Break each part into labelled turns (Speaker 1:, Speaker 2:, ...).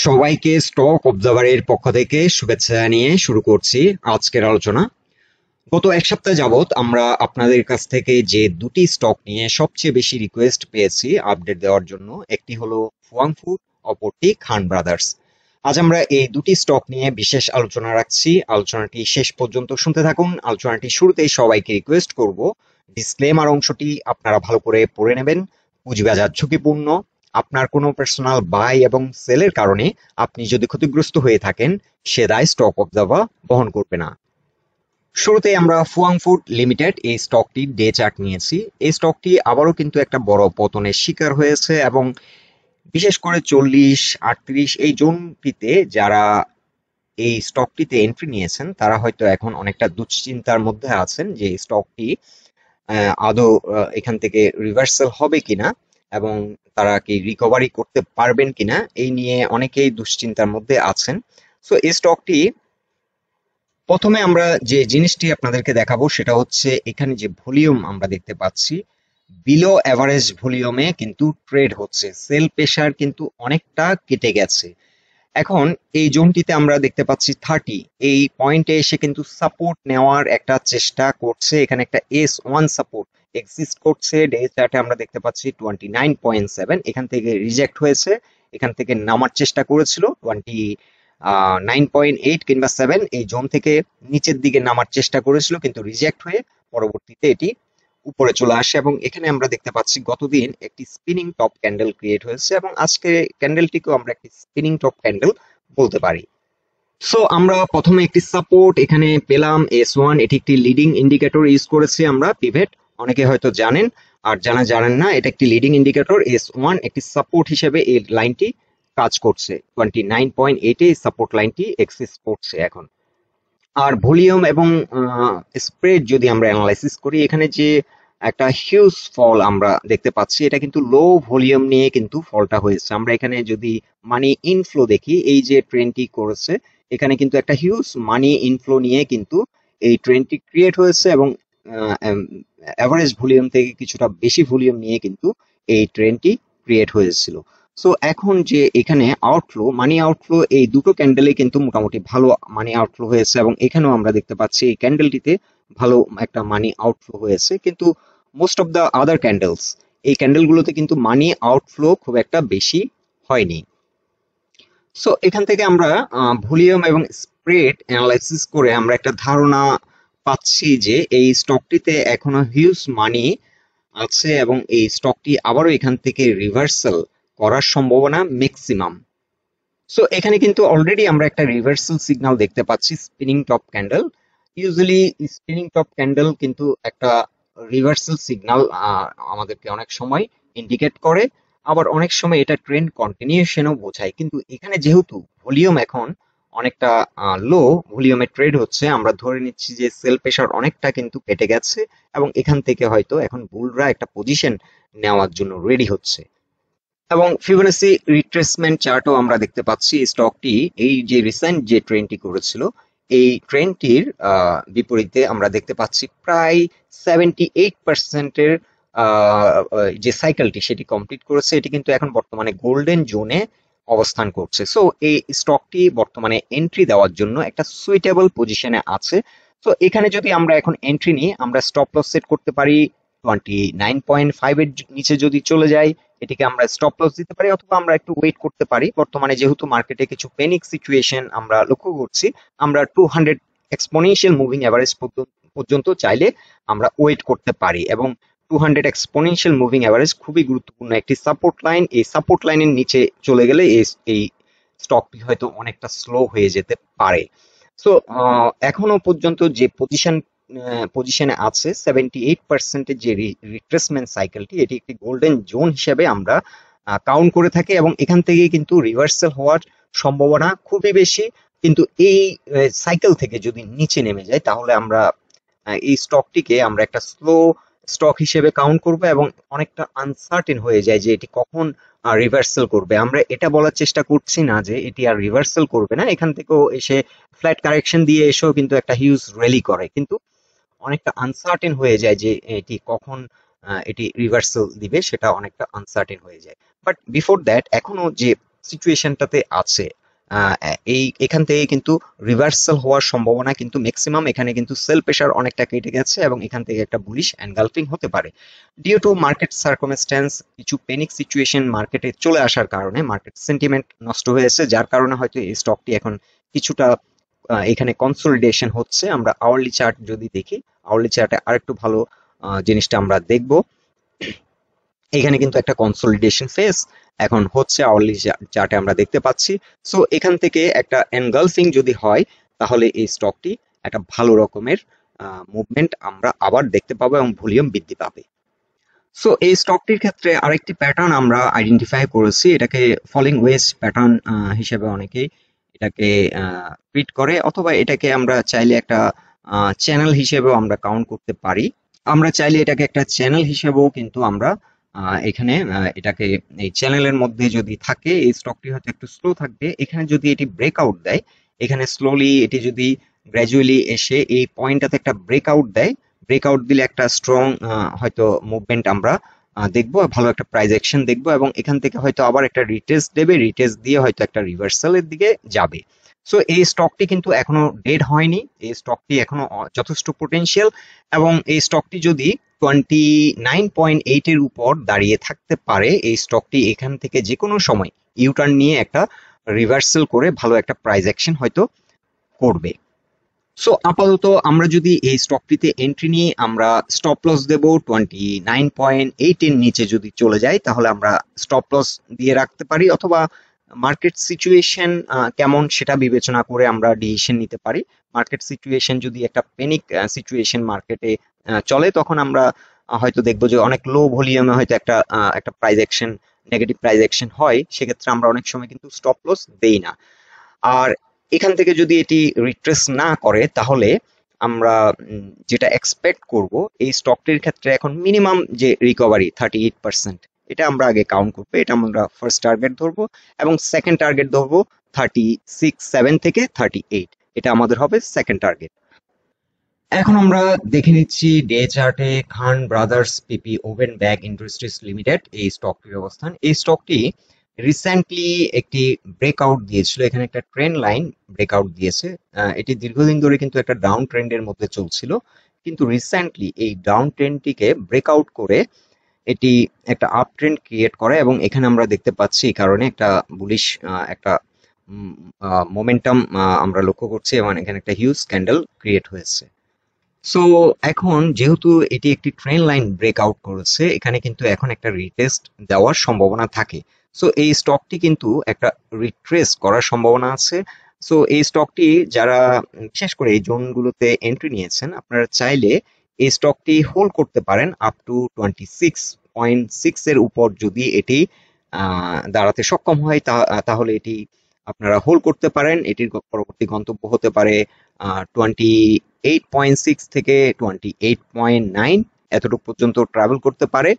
Speaker 1: সবাইকে স্টক অবজারভারের পক্ষ থেকে শুভেচ্ছা জানিয়ে শুরু করছি আজকের আলোচনা। গত এক সপ্তাহ যাবত আমরা আপনাদের কাছ থেকে যে দুটি স্টক নিয়ে সবচেয়ে বেশি রিকোয়েস্ট পেয়েছি আপডেট দেওয়ার জন্য, একটি হলো ফুয়াং ফুড, অপরটি খান ব্রাদার্স। আজ আমরা এই দুটি স্টক নিয়ে বিশেষ আলোচনা রাখছি। আলোচনাটি শেষ পর্যন্ত শুনতে থাকুন। আলোচনাটি শুরুতেই সবাইকে রিকোয়েস্ট করব, ডিসক্লেমার অংশটি আপনারা ভালো করে পড়ে নেবেন। পুঁজিবাজার ঝুঁকিপূর্ণ। আপনার কোনো পার্সোনাল বাই এবং সেলের কারণে আপনি যদি ক্ষতিগ্রস্ত হয়ে থাকেন, সে দায় স্টক অবজারভার বহন করবে না। শুরুতে আমরা ফুয়াং ফুড লিমিটেড এই স্টকটির ডে চার্ট নিয়েছি। এই স্টকটি আবারও কিন্তু একটা বড় পতনের শিকার হয়েছে এবং বিশেষ করে 40, 38 এই জোনটিতে যারা এই স্টকটিতে এন্ট্রি নিয়েছেন তারা হয়তো এখন অনেকটা দুশ্চিন্তার মধ্যে আছেন যে স্টকটি আদৌ এখান থেকে রিভার্সাল হবে কিনা এবং তারা কি রিকভারি করতে পারবেন কিনা, এই নিয়ে অনেকেই দুশ্চিন্তার মধ্যে আছেন। সো এই স্টকটি প্রথমে আমরা যে জিনিসটি আপনাদেরকে দেখাবো সেটা হচ্ছে এখানে যে ভলিউম আমরা দেখতে পাচ্ছি, বিলো অ্যাভারেজ ভলিউমে কিন্তু ট্রেড হচ্ছে। সেল প্রেসার কিন্তু অনেকটা কেটে গেছে। এখন এই জোনটিতে আমরা দেখতে পাচ্ছি 30, এই পয়েন্টে এসে কিন্তু সাপোর্ট নেওয়ার একটা চেষ্টা করছে। এখানে একটা S1 সাপোর্ট এক্সিস্ট করছে। ডে চার্টে আমরা দেখতে পাচ্ছি 29.7, এখান থেকে রিজেক্ট হয়েছে। এখান থেকে নামার চেষ্টা করেছিল 29.8 কিংবা 7, এই জোন থেকে নিচের দিকে নামার চেষ্টা করেছিল কিন্তু রিজেক্ট হয়ে পরবর্তীতে এটি উপরে চলে আসে এবং এখানে আমরা দেখতে পাচ্ছি গতদিন একটি স্পিনিং টপ ক্যান্ডেল ক্রিয়েট হয়েছে এবং আজকে ক্যান্ডেলটিকেও আমরা একটি স্পিনিং টপ ক্যান্ডেল বলতে পারি। সো আমরা প্রথমে একটি সাপোর্ট এখানে পেলাম S1, এটি একটি লিডিং ইন্ডিকেটর ইউজ করেছি আমরা পিভট, অনেকে হয়তো জানেন, আর যারা জানেন না এটা একটি লিডিং ইন্ডিকেটর। S1 একটি সাপোর্ট হিসেবে এই লাইনটি কাজ করছে। 29.8 এই সাপোর্ট লাইনটি এক্সিস্ট করছে এখন। আর ভলিউম এবং স্প্রেড যদি আমরা অ্যানালাইসিস করি, এখানে যে একটা হিউজ ফল আমরা দেখতে পাচ্ছি, এটা কিন্তু লো ভলিউম নিয়ে কিন্তু ফলটা হয়েছে। আমরা এখানে যদি মানি ইনফ্লো দেখি, এই যে ট্রেন্ডটি করেছে এখানে কিন্তু একটা হিউজ মানি ইনফ্লো নিয়ে কিন্তু এই ট্রেন্ডটি ক্রিয়েট হয়েছে এবং অ্যাভারেজ ভলিউম থেকে কিছুটা বেশি ভলিউম নিয়ে কিন্তু এই ট্রেন্ডটি ক্রিয়েট হয়েছিল। সো এখন যে এখানে আউটফ্লো, মানি আউটফ্লো, এই দুটো ক্যান্ডেলে কিন্তু মোটামুটি ভালো মানি আউটফ্লো হয়েছে এবং এখানেও আমরা দেখতে পাচ্ছি এই ক্যান্ডেলটিতে ভালো একটা মানি আউটফ্লো হয়েছে। কিন্তু most of the other candles, এই ক্যান্ডেলগুলোতে কিন্তু মানি আউটফ্লো খুব একটা বেশি হয়নি। সো এখান থেকে আমরা ভলিউম এবং স্প্রেড অ্যানালাইসিস করে আমরা একটা ধারণা পাচ্ছি যে এই স্টকটিতে এখনো হিউজ মানি আছে এবং এই স্টকটি আবারও এখান থেকে রিভার্সাল করার সম্ভাবনা ম্যাক্সিমাম। সো এখানে কিন্তু অলরেডি আমরা একটা রিভার্সাল সিগন্যাল দেখতে পাচ্ছি, spinning top candle. Usually spinning top candle কিন্তু একটা রিভার্সাল সিগন্যাল আমাদেরকে অনেক সময় ইন্ডিকেট করে, আবার অনেক সময় এটা ট্রেন্ড কন্টিনিউশনও বোঝায়। কিন্তু এখানে যেহেতু ভলিউম এখন অনেকটা লো ভলিউমে ট্রেড হচ্ছে, আমরা ধরে নিচ্ছি যে সেল প্রেসার অনেকটা কিন্তু কেটে গেছে এবং এখান থেকে হয়তো এখন বুলরা একটা পজিশন নেওয়ার জন্য রেডি হচ্ছে। এবং ফিবোনাসি রিট্রেসমেন্ট চার্টও আমরা দেখতে পাচ্ছি স্টকটি এই যে রিসেন্ট যে ট্রেন্ডটি করেছিল এই ট্রেন্ডটির বিপরীতে আমরা দেখতে পাচ্ছি প্রায় 78%-এর যে সাইকেলটি সেটি কমপ্লিট করেছে। এটি কিন্তু এখন বর্তমানে গোল্ডেন জোনে অবস্থান করছে। সো এই স্টকটি বর্তমানে এন্ট্রি দেওয়ার জন্য একটা সুইটেবল পজিশনে আছে। তো এখানে যদি আমরা এখন এন্ট্রি নিই, আমরা স্টপ লস সেট করতে পারি 29.5 এর নিচে যদি চলে যায় এটিকে আমরা স্টপ লস দিতে পারি, অথবা আমরা একটু ওয়েট করতে পারি। বর্তমানে যেহেতু মার্কেটে কিছু প্যানিক সিচুয়েশন আমরা লক্ষ্য করছি, আমরা 200 এক্সপোনেনশিয়াল মুভিং এভারেজ পর্যন্ত চাইলে আমরা ওয়েট করতে পারি এবং 200 এক্সপোনেনশিয়াল মুভিং এভারেজ খুবই গুরুত্বপূর্ণ একটি সাপোর্ট লাইন। এই সাপোর্ট লাইনের নিচে চলে গেলে এই স্টকটি হয়তো অনেকটা স্লো হয়ে যেতে পারে। সো এখনো পর্যন্ত যে পজিশনে আছে 78%-এর যে রিট্রেসমেন্ট সাইকেলটি, এটি একটি গোল্ডেন জোন হিসেবে আমরা কাউন্ট করে থাকি এবং এখান থেকে কিন্তু রিভার্সাল হওয়ার সম্ভাবনা খুবই বেশি। কিন্তু এই সাইকেল থেকে যদি নিচে নেমে যায় তাহলে আমরা এই স্টকটিকে আমরা একটা স্লো স্টক হিসেবে কাউন্ট করব এবং অনেকটা আনসার্টেন হয়ে যায় যে এটি কখন রিভার্সাল করবে। আমরা এটা বলার চেষ্টা করছি না যে এটি আর রিভার্সাল করবে না, এখান থেকেও এসে ফ্ল্যাট কারেকশন দিয়ে এসেও কিন্তু একটা হিউজ র্যালি করে, কিন্তু অনেকটা আনসার্টেন হয়ে যায় যে এটি কখন এটি রিভার্সাল দিবে, সেটা অনেকটা আনসার্টেন হয়ে যায়। বাট বিফোর দ্যাট এখনো যে সিচুয়েশনটাতে আছে, এখান থেকে কিন্তু রিভার্সাল হওয়ার সম্ভাবনা কিন্তু ম্যাক্সিমাম। এখানে কিন্তু সেল প্রেসার অনেকটা কেটে গেছে এবং এখান থেকে একটা বুলিশ এনগালফিং হতে পারে ডিউ টু মার্কেট সার্কামস্ট্যান্স। কিছু প্যানিক সিচুয়েশন মার্কেটে চলে আসার কারণে মার্কেট সেন্টিমেন্ট নষ্ট হয়েছে, যার কারণে হয়তো এই স্টকটি এখন কিছুটা এখানে কনসলিডেশন হচ্ছে। আমরা আওয়ারলি চার্ট যদি দেখি, আওয়ারলি চার্টে আরেকটু ভালো জিনিসটা আমরা দেখব। এখানে কিন্তু একটা কনসলিডেশন ফেজ এখন হচ্ছে, আওয়ারলি চার্টে আমরা দেখতে পাচ্ছি। সো এখান থেকে একটা এনগালফিং যদি হয় তাহলে এই স্টকটি একটা ভালো রকমের মুভমেন্ট আমরা আবার দেখতে পাবো এবং ভলিউম বৃদ্ধি পাবে। সো এই স্টকটির ক্ষেত্রে আরেকটি প্যাটার্ন আমরা আইডেন্টিফাই করেছি, এটাকে ফলিং ওয়েজ প্যাটার্ন হিসেবে অনেকেই এটাকে ট্রিট করে, অথবা এটাকে আমরা চাইলে একটা চ্যানেল হিসেবেও আমরা কাউন্ট করতে পারি। আমরা চাইলে এটাকে একটা চ্যানেল হিসেবেও কিন্তু আমরা এখানে এটাকে এই চ্যানেলের মধ্যে যদি থাকে, এই স্টকটি হয়তো একটু স্লো থাকবে। এখানে যদি এটি ব্রেকআউট দেয়, এখানে স্লোলি এটি যদি গ্র্যাজুয়ালি এসে এই পয়েন্টটাতে একটা ব্রেকআউট দেয়, ব্রেকআউট দিলে একটা স্ট্রং হয়তো মুভমেন্ট আমরা দেখবো, ভালো একটা প্রাইস অ্যাকশন দেখবো এবং এখান থেকে হয়তো আবার একটা রিটেস্ট দেবে, রিটেস্ট দিয়ে হয়তো একটা রিভার্সালের দিকে যাবে। সো এই স্টকটি কিন্তু এখনো ডেড হয়নি, এই স্টকটি এখনো যথেষ্ট পোটেনশিয়াল এবং এই স্টকটি যদি 29.8 এর উপর দাঁড়িয়ে থাকতে পারে, এই স্টকটি এখান থেকে যে কোনো সময় ইউটার্ন নিয়ে একটা রিভার্সাল করে ভালো একটা প্রাইস অ্যাকশন হয়তো করবে। সো আপাতত আমরা যদি এই স্টকটিতে এন্ট্রি নিয়ে আমরা স্টপ লস দেব 29.8 এর নিচে যদি চলে যায় তাহলে আমরা স্টপ লস দিয়ে রাখতে পারি, অথবা মার্কেট সিচুয়েশন কেমন সেটা বিবেচনা করে আমরা ডিসিশন নিতে পারি। মার্কেট সিচুয়েশন যদি একটা প্যানিক সিচুয়েশন মার্কেটে চলে, তখন আমরা হয়তো দেখবো যে অনেক লো ভলিউমে হয়তো একটা price action, negative price action হয়, সেক্ষেত্রে আমরা অনেক সময় কিন্তু স্টপ লস দেই না। আর এখান থেকে যদি এটি রিট্রেস না করে তাহলে আমরা যেটা এক্সপেক্ট করব, এই স্টকটির ক্ষেত্রে এখন মিনিমাম যে রিকভারি 38%, এটা আমরা আগে কাউন্ট করবো, এটা আমরা ফার্স্ট টার্গেট ধরবো এবং সেকেন্ড টার্গেট ধরবো 36.7 থেকে 38, এটা আমাদের হবে সেকেন্ড টার্গেট। এখন আমরা দেখে নিচ্ছি ডে চার্টে খান ব্রাদার্স পিপি ওভেন ব্যাগ ইন্ডাস্ট্রিজ লিমিটেড এই স্টকটির অবস্থান। এই স্টকটি রিসেন্টলি একটি ব্রেকআউট দিয়েছিল, এখানে একটা ট্রেন্ড লাইন ব্রেকআউট দিয়েছে। এটি দীর্ঘদিন ধরে কিন্তু একটা ডাউন ট্রেন্ডের মধ্যে চলছিল, কিন্তু রিসেন্টলি এই ডাউন ট্রেন্ডটিকে ব্রেকআউট করে এটি একটা আপ ট্রেন্ড ক্রিয়েট করে এবং এখানে আমরা দেখতে পাচ্ছি এই কারণে একটা বুলিশ একটা মোমেন্টাম আমরা লক্ষ্য করছি এবং এখানে একটা হিউজ ক্যান্ডেল ক্রিয়েট হয়েছে। সো এখন যেহেতু এটি একটি ট্রেন্ড লাইন ব্রেকআউট করেছে, এখানে কিন্তু এখন একটা রিটেস্ট দেওয়ার সম্ভাবনা থাকে। সো এই স্টকটি কিন্তু একটা রিট্রেস করার সম্ভাবনা আছে। সো এই স্টকটি যারা বিশেষ করে এই জোনগুলোতে এন্ট্রি নিয়েছেন, আপনারা চাইলে এই স্টকটি হোল্ড করতে পারেন আপ টু 26.6 এর উপর। যদি এটি দাঁড়াতে সক্ষম হয় তাহলে এটি আপনারা হোল্ড করতে পারেন। এটির পরবর্তী গন্তব্য হতে পারে 28.6 থেকে 28.9 এতটুকু পর্যন্ত ট্রাভেল করতে পারে।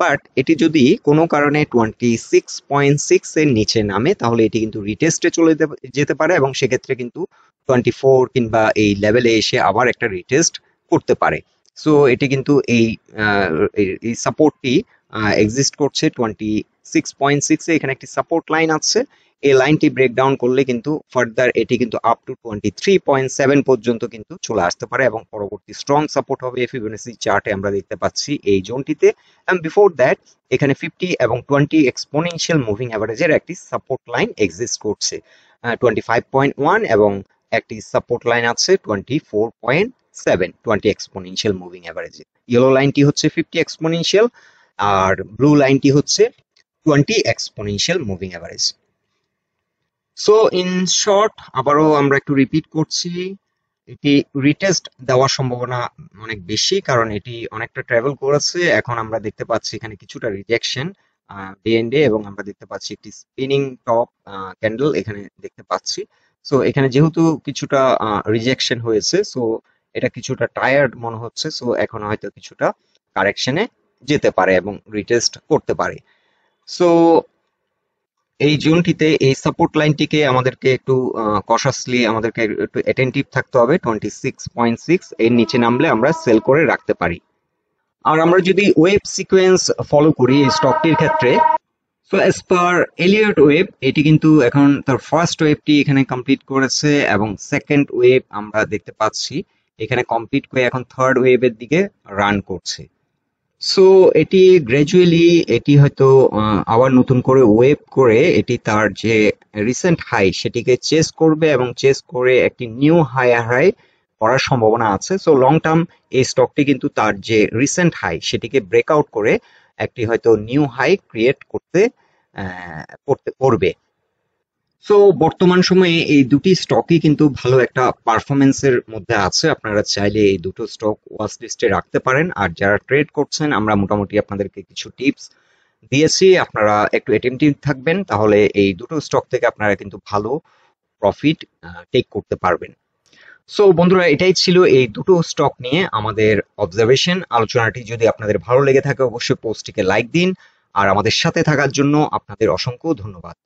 Speaker 1: বাট এটি যদি কোনো কারণে 26.6 এর নিচে নামে তাহলে এটি কিন্তু রিটেস্টে চলে যেতে পারে এবং সেক্ষেত্রে কিন্তু 24 কিংবা এই লেভেলে এসে আবার একটা রিটেস্ট করতে পারে। সো এটি কিন্তু এই সাপোর্টটি এক্সিস্ট করছে 26.6 এ, এখানে একটি সাপোর্ট লাইন আছে। এই লাইনটি ব্রেকডাউন করলে কিন্তু ফার্দার এটি কিন্তু আপ টু 23.7 পর্যন্ত কিন্তু চলে আসতে পারে এবং পরবর্তী স্ট্রং সাপোর্ট হবে ফিবোনাচি চার্টে আমরা দেখতে পাচ্ছি এই জোনটিতে। এন্ড বিফোর দ্যাট এখানে 50 এবং 20 এক্সপোনেনশিয়াল মুভিং অ্যাভারেজের একটি সাপোর্ট লাইন এক্সিস্ট করছে 25.1 এবং একটি সাপোর্ট লাইন আছে 24.7 20 এক্সপোনেনশিয়াল মুভিং অ্যাভারেজে। ইয়েলো লাইনটি হচ্ছে 50 এক্সপোনেনশিয়াল আর ব্লু লাইনটি হচ্ছে 20 exponential moving average. So in short আবারও আমরা একটু রিপিট করছি, এটি রিটেস্ট দেওয়ার সম্ভাবনা অনেক বেশি কারণ এটি অনেকটা ট্রাভেল করেছে। এখন আমরা দেখতে পাচ্ছি এখানে কিছুটা রিজেকশন ডে এন্ড ডে এবং আমরা দেখতে পাচ্ছি একটি স্পিনিং টপ ক্যান্ডেল এখানে দেখতে পাচ্ছি। সো এখানে যেহেতু কিছুটা রিজেকশন হয়েছে, সো এটা কিছুটা টায়ার্ড মনে হচ্ছে। সো এখন হয়তো কিছুটা কারেকশনে যেতে পারে এবং রিটেস্ট করতে পারে। সো এই জোনটিতে এই সাপোর্ট লাইনটিকে আমাদেরকে একটু কশাসলি আমাদেরকে একটু অ্যাটেন্টিভ থাকতে হবে। 26.6 এর নিচে নামলে আমরা সেল করে রাখতে পারি। আর আমরা যদি ওয়েভ সিকোয়েন্স ফলো করি এই স্টকটির ক্ষেত্রে, so as per Elliott wave এটি কিন্তু এখন তার ফার্স্ট ওয়েভটি এখানে কমপ্লিট করেছে এবং সেকেন্ড ওয়েভ আমরা দেখতে পাচ্ছি এখানে কমপ্লিট করে এখন থার্ড ওয়েভের দিকে রান করছে। সো এটি গ্র্যাজুয়ালি এটি হয়তো আবার নতুন করে ওয়েভ করে এটি তার যে রিসেন্ট হাই সেটিকে চেস করবে এবং চেস করে একটি নিউ হাই করার সম্ভাবনা আছে। সো লং টার্ম এই স্টকটি কিন্তু তার যে রিসেন্ট হাই সেটিকে ব্রেকআউট করে একটি হয়তো নিউ হাই ক্রিয়েট করবে। সো বর্তমান সময়ে এই দুটি স্টকই কিন্তু ভালো একটা পারফরমেন্সের মধ্যে আছে। আপনারা চাইলে এই দুটো স্টক ওয়াচ লিস্টে রাখতে পারেন। আর যারা ট্রেড করছেন আমরা মোটামুটি আপনাদেরকে কিছু টিপস দিয়েছি, আপনারা একটু অ্যাটেনটিভ থাকবেন, তাহলে এই দুটো স্টক থেকে আপনারা কিন্তু ভালো প্রফিট টেক করতে পারবেন। সো বন্ধুরা, এটাই ছিল এই দুটো স্টক নিয়ে আমাদের অবজারভেশন। আলোচনাটি যদি আপনাদের ভালো লেগে থাকে অবশ্যই পোস্টটিকে লাইক দিন, আর আমাদের সাথে থাকার জন্য আপনাদের অসংখ্য ধন্যবাদ।